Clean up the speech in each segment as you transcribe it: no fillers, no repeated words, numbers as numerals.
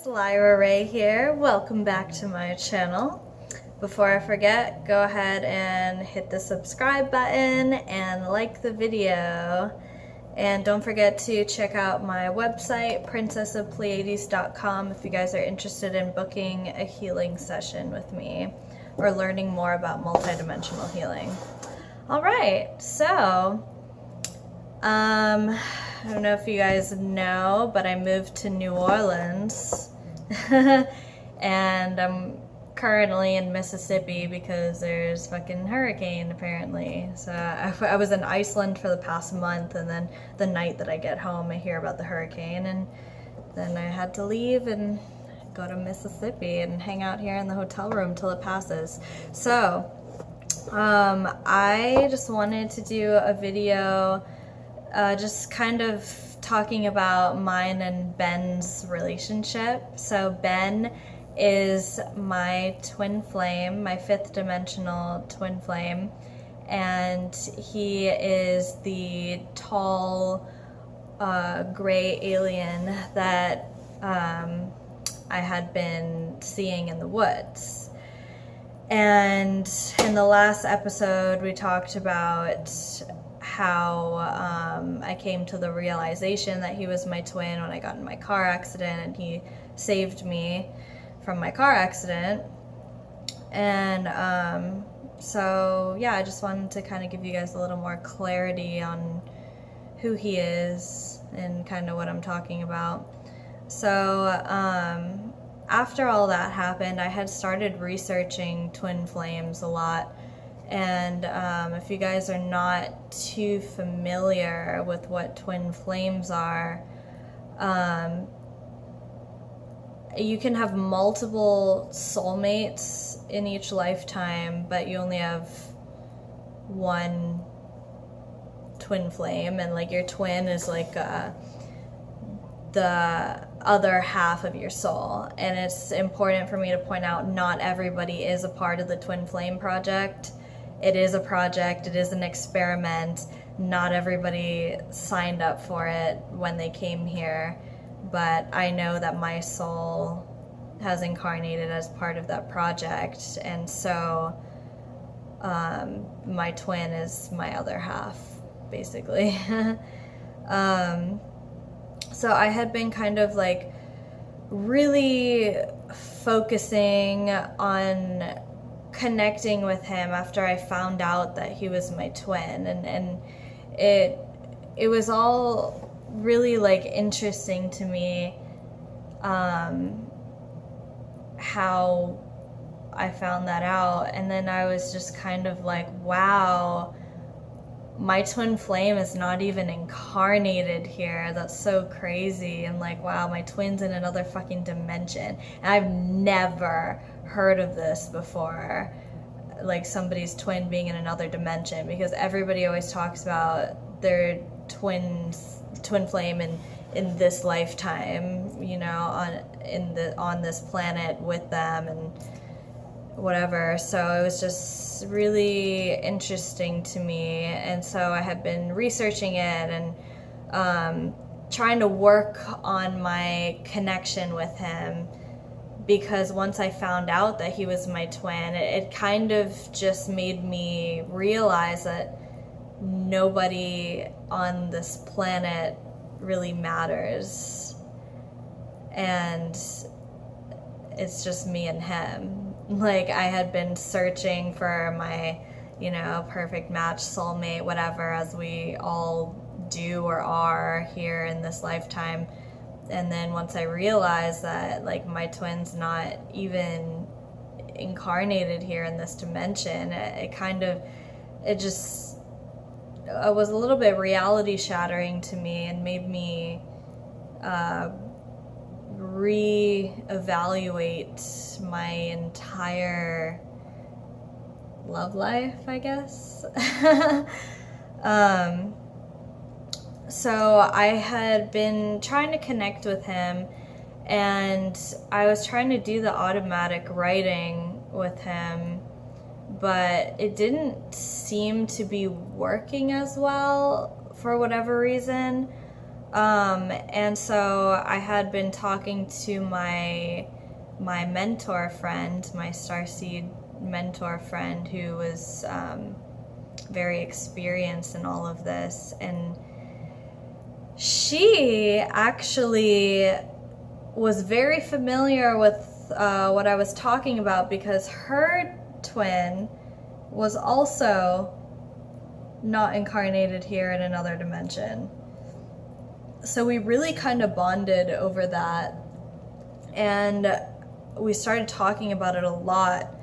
Lyra Rae here. Welcome back to my channel. Before I forget, go ahead and hit the subscribe button and like the video. And don't forget to check out my website, princessofpleiades.com, if you guys are interested in booking a healing session with me or learning more about multidimensional healing. All right, so I don't know if you guys know, but I moved to New Orleans and I'm currently in Mississippi because there's fucking hurricane apparently. So I was in Iceland for the past month, and then the night that I get home I hear about the hurricane, and then I had to leave and go to Mississippi and hang out here in the hotel room till it passes. So I just wanted to do a video just kind of talking about mine and Ben's relationship. So Ben is my twin flame, my fifth dimensional twin flame, and he is the tall gray alien that I had been seeing in the woods. And in the last episode we talked about how I came to the realization that he was my twin when I got in my car accident, and he saved me from my car accident. And so yeah, I just wanted to kind of give you guys a little more clarity on who he is and kind of what I'm talking about. So after all that happened, I had started researching twin flames a lot. And if you guys are not too familiar with what twin flames are, you can have multiple soulmates in each lifetime, but you only have one twin flame, and like your twin is like the other half of your soul. And it's important for me to point out, not everybody is a part of the twin flame project. It is a project, it is an experiment. Not everybody signed up for it when they came here, but I know that my soul has incarnated as part of that project, and so my twin is my other half, basically. So I had been kind of like really focusing on connecting with him after I found out that he was my twin, and it was all really like interesting to me how I found that out. And then I was just kind of like, wow, my twin flame is not even incarnated here. That's so crazy. And like, wow, my twin's in another fucking dimension, and I've never heard of this before, like somebody's twin being in another dimension, because everybody always talks about their twin flame in this lifetime, you know, on this planet with them and whatever. So it was just really interesting to me, and so I had been researching it and trying to work on my connection with him, because once I found out that he was my twin, it kind of just made me realize that nobody on this planet really matters, and it's just me and him. Like, I had been searching for my, you know, perfect match, soulmate, whatever, as we all do or are here in this lifetime. And then once I realized that like my twin's not even incarnated here in this dimension, it was a little bit reality shattering to me, and made me reevaluate my entire love life, I guess. So I had been trying to connect with him, and I was trying to do the automatic writing with him, but it didn't seem to be working as well for whatever reason. And so I had been talking to my mentor friend, my starseed mentor friend, who was very experienced in all of this, and she actually was very familiar with what I was talking about, because her twin was also not incarnated here in another dimension. So we really kind of bonded over that, and we started talking about it a lot.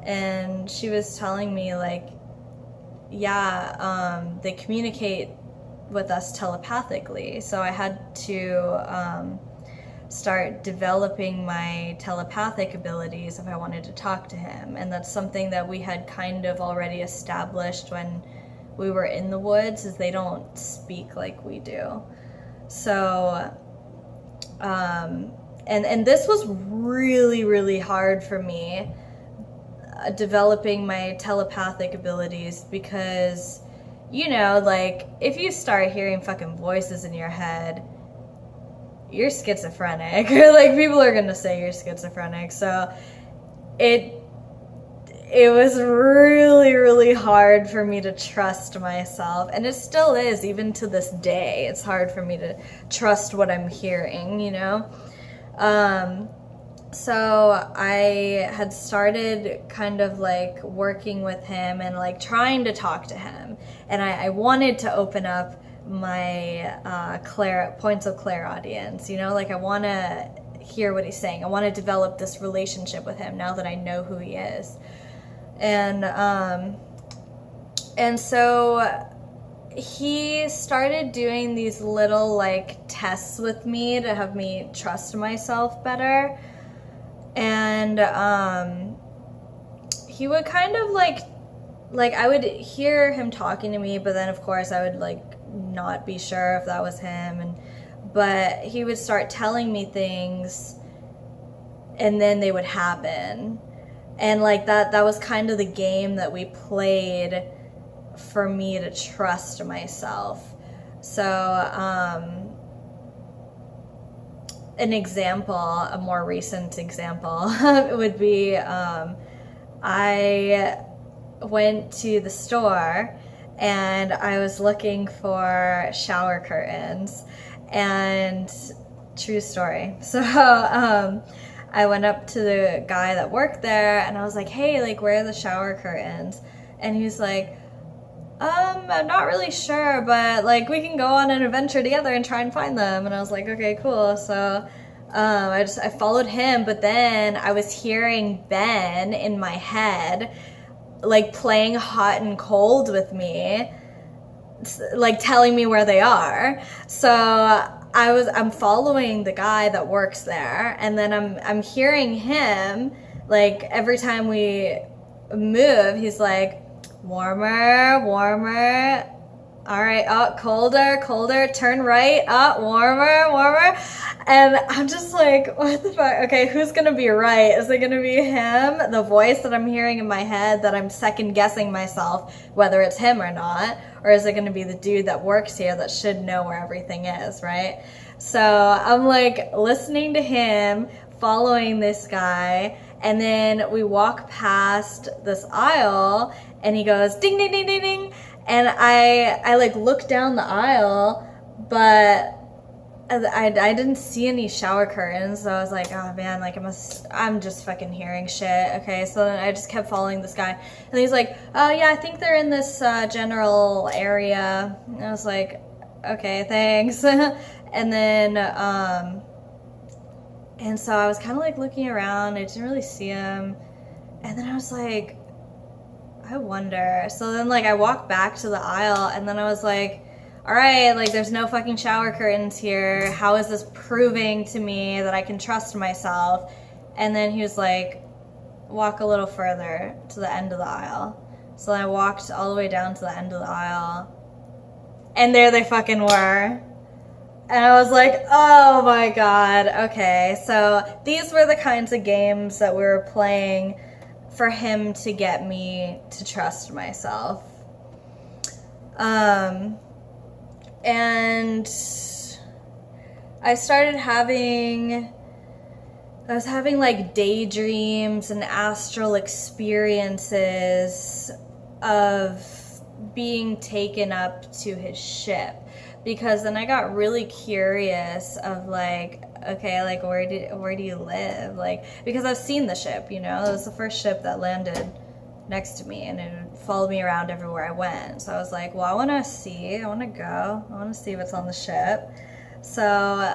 And she was telling me, like, yeah, they communicate with us telepathically. So I had to start developing my telepathic abilities if I wanted to talk to him. And that's something that we had kind of already established when we were in the woods, is they don't speak like we do. So, and this was really, really hard for me, developing my telepathic abilities, because, you know, like, if you start hearing fucking voices in your head, you're schizophrenic. Or, like, people are gonna say you're schizophrenic. So it was really, really hard for me to trust myself, and it still is, even to this day. It's hard for me to trust what I'm hearing, you know? So I had started kind of like working with him and like trying to talk to him, and I wanted to open up my points of clairaudience, you know, like I want to hear what he's saying. I want to develop this relationship with him now that I know who he is. And so he started doing these little like tests with me to have me trust myself better. And he would kind of like I would hear him talking to me, but then of course I would like not be sure if that was him, but he would start telling me things, and then they would happen. And like that was kind of the game that we played for me to trust myself. So an example, a more recent example would be I went to the store and I was looking for shower curtains, and true story. So I went up to the guy that worked there and I was like, hey, like, where are the shower curtains? And he's like, I'm not really sure, but like we can go on an adventure together and try and find them. And I was like, okay, cool. So I followed him, but then I was hearing Ben in my head like playing hot and cold with me, like telling me where they are. So I'm following the guy that works there, and then I'm hearing him, like every time we move, he's like, warmer, warmer, all right, oh, colder, colder, turn right, oh, warmer, warmer. And I'm just like, what the fuck? Okay, who's gonna be right? Is it gonna be him, the voice that I'm hearing in my head that I'm second guessing myself whether it's him or not? Or is it gonna be the dude that works here that should know where everything is, right? So I'm like listening to him, following this guy, and then we walk past this aisle and he goes ding, ding, ding, ding, ding. And I like look down the aisle, but I didn't see any shower curtains, so I was like, oh man, like I'm just fucking hearing shit. Okay, so then I just kept following this guy, and he's like, oh yeah, I think they're in this general area. And I was like, okay, thanks. And then and so I was kind of like looking around, I didn't really see him, and then I was like, I wonder. So then like I walked back to the aisle, and then I was like, all right, like there's no fucking shower curtains here. How is this proving to me that I can trust myself? And then he was like, walk a little further to the end of the aisle. So I walked all the way down to the end of the aisle, and there they fucking were. And I was like, oh my god, okay. So these were the kinds of games that we were playing for him to get me to trust myself. And I was having like daydreams and astral experiences of being taken up to his ship, because then I got really curious of like, okay, like where do you live? Like, because I've seen the ship, you know, it was the first ship that landed next to me and it followed me around everywhere I went. So I was like, well, I want to see what's on the ship. So,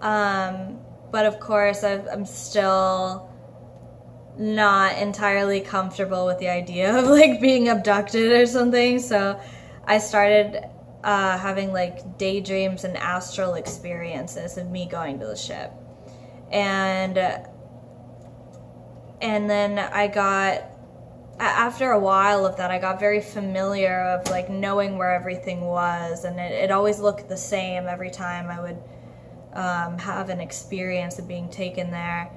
but of course I'm still not entirely comfortable with the idea of like being abducted or something. So I started having like daydreams and astral experiences of me going to the ship. And then after a while of that, I got very familiar of like knowing where everything was, and it always looked the same every time I would have an experience of being taken there.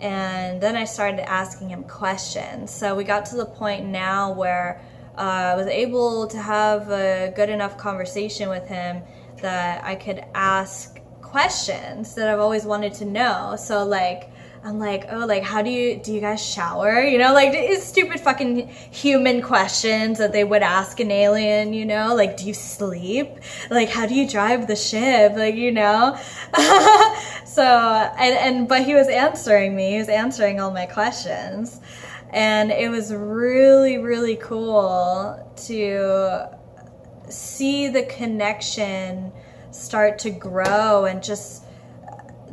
And then I started asking him questions. So we got to the point now where I was able to have a good enough conversation with him that I could ask questions that I've always wanted to know. So like, I'm like, oh, like, do you guys shower? You know, like, it's stupid fucking human questions that they would ask an alien, you know? Like, do you sleep? Like, how do you drive the ship? Like, you know? So, but he was answering me. He was answering all my questions. And it was really, really cool to see the connection start to grow and just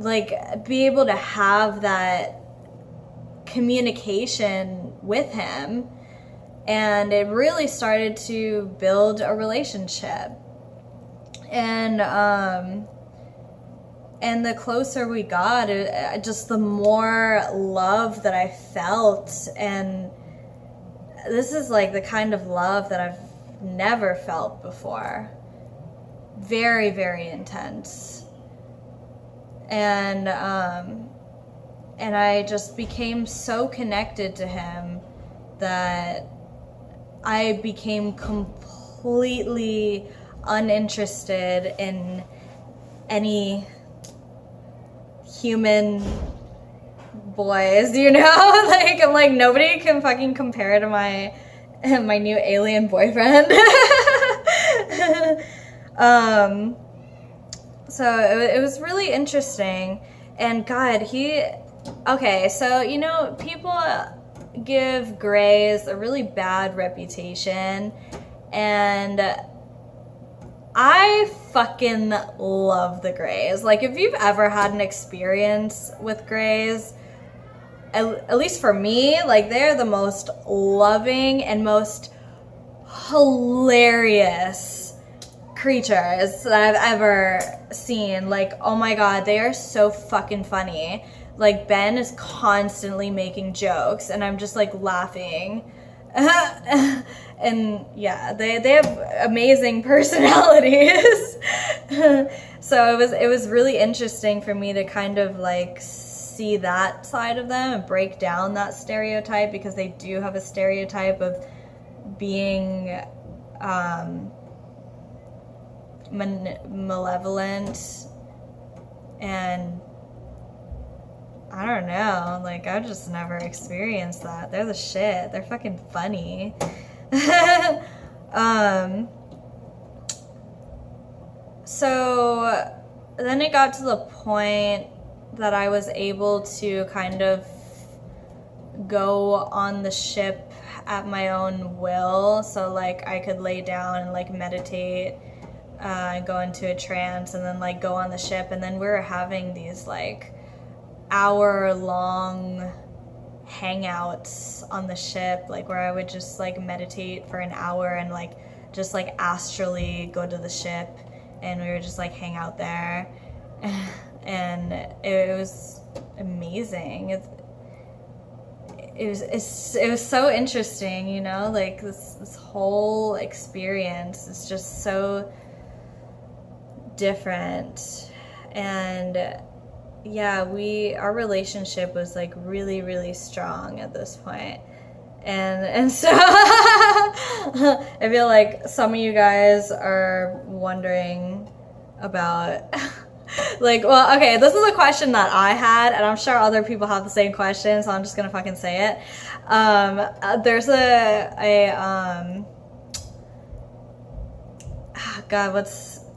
like be able to have that communication with him. And it really started to build a relationship. And the closer we got, just the more love that I felt. And this is like the kind of love that I've never felt before. Very, very intense. And I just became so connected to him that I became completely uninterested in any human boys, you know? Like, I'm like, nobody can fucking compare to my new alien boyfriend. So it was really interesting. And God, okay, so, you know, people give Greys a really bad reputation, and I fucking love the Greys. Like, if you've ever had an experience with Greys, at least for me, like, they're the most loving and most hilarious creatures that I've ever seen. Like, oh my God, they are so fucking funny. Like, Ben is constantly making jokes and I'm just like laughing. And yeah, they have amazing personalities. So it was really interesting for me to kind of like see that side of them and break down that stereotype, because they do have a stereotype of being malevolent, and I don't know, like, I've just never experienced that. They're the shit. They're fucking funny. So then it got to the point that I was able to kind of go on the ship at my own will. So like I could lay down and like meditate, go into a trance, and then like go on the ship. And then we were having these like hour-long hangouts on the ship, like where I would just like meditate for an hour and like just like astrally go to the ship, and we would just like hang out there. And it was amazing. It was so interesting, you know, like this whole experience is just so different. And yeah, our relationship was like really, really strong at this point. And so I feel like some of you guys are wondering about Like, well, okay, this is a question that I had, and I'm sure other people have the same question, so I'm just gonna fucking say it. There's God,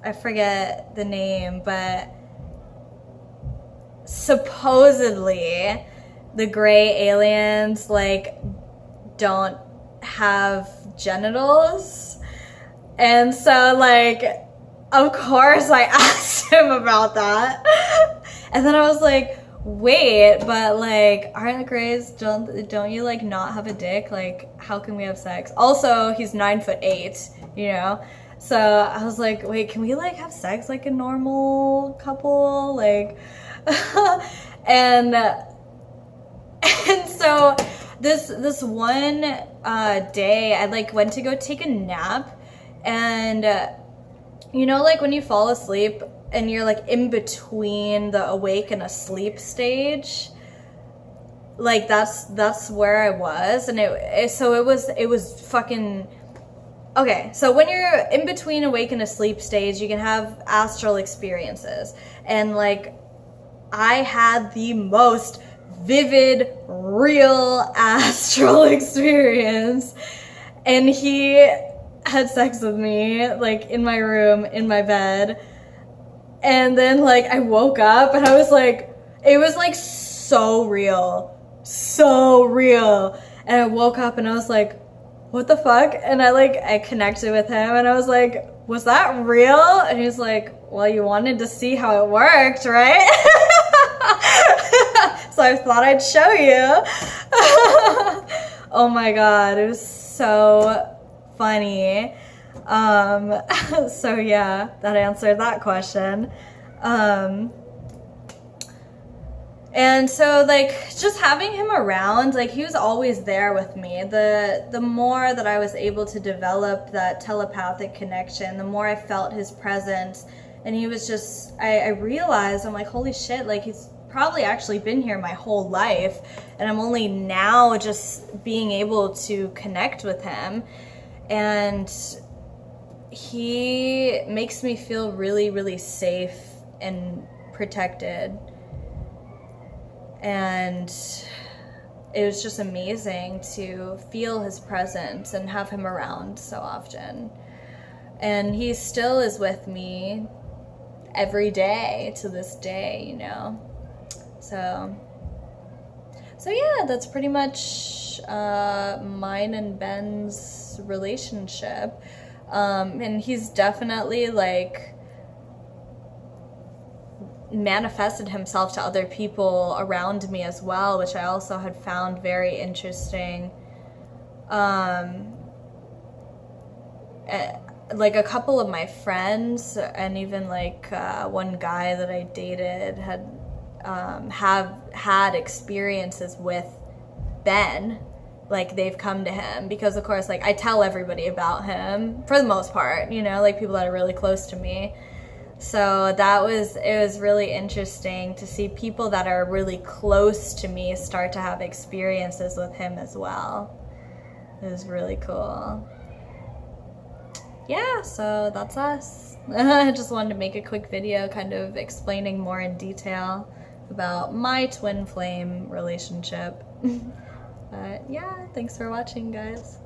I forget the name, but supposedly the gray aliens, like, don't have genitals. And so, like, of course I asked him about that. And then I was like, wait, but, like, aren't the grays, don't you, like, not have a dick? Like, how can we have sex? Also, he's 9'8", you know? So I was like, wait, can we, like, have sex like a normal couple? Like, and so this one day, I, like, went to go take a nap, and you know, like, when you fall asleep and you're, like, in between the awake and asleep stage, like, that's where I was. And it was fucking okay. So when you're in between awake and asleep stage, you can have astral experiences, and, like, I had the most vivid, real astral experience, and he had sex with me, like, in my room, in my bed. And then, like, I woke up and I was like, it was, like, so real, and I woke up and I was like, what the fuck? And I connected with him, and I was like, was that real? And he was like, well, you wanted to see how it worked, right? So I thought I'd show you. Oh my God, it was so funny. So yeah, that answered that question. And so, like, just having him around, like, he was always there with me. The more that I was able to develop that telepathic connection, the more I felt his presence. And he was just, I realized, I'm like, holy shit, like, he's probably actually been here my whole life, and I'm only now just being able to connect with him. And he makes me feel really, really safe and protected. And it was just amazing to feel his presence and have him around so often. And he still is with me every day to this day, you know. So yeah, that's pretty much mine and Ben's relationship. And he's definitely, like, manifested himself to other people around me as well, which I also had found very interesting. Like, a couple of my friends, and even, like, one guy that I dated have had experiences with Ben. Like, they've come to him because, of course, like, I tell everybody about him for the most part, you know, like, people that are really close to me. So it was really interesting to see people that are really close to me start to have experiences with him as well. It was really cool. Yeah, so that's us. I just wanted to make a quick video kind of explaining more in detail about my twin flame relationship. But yeah, thanks for watching, guys.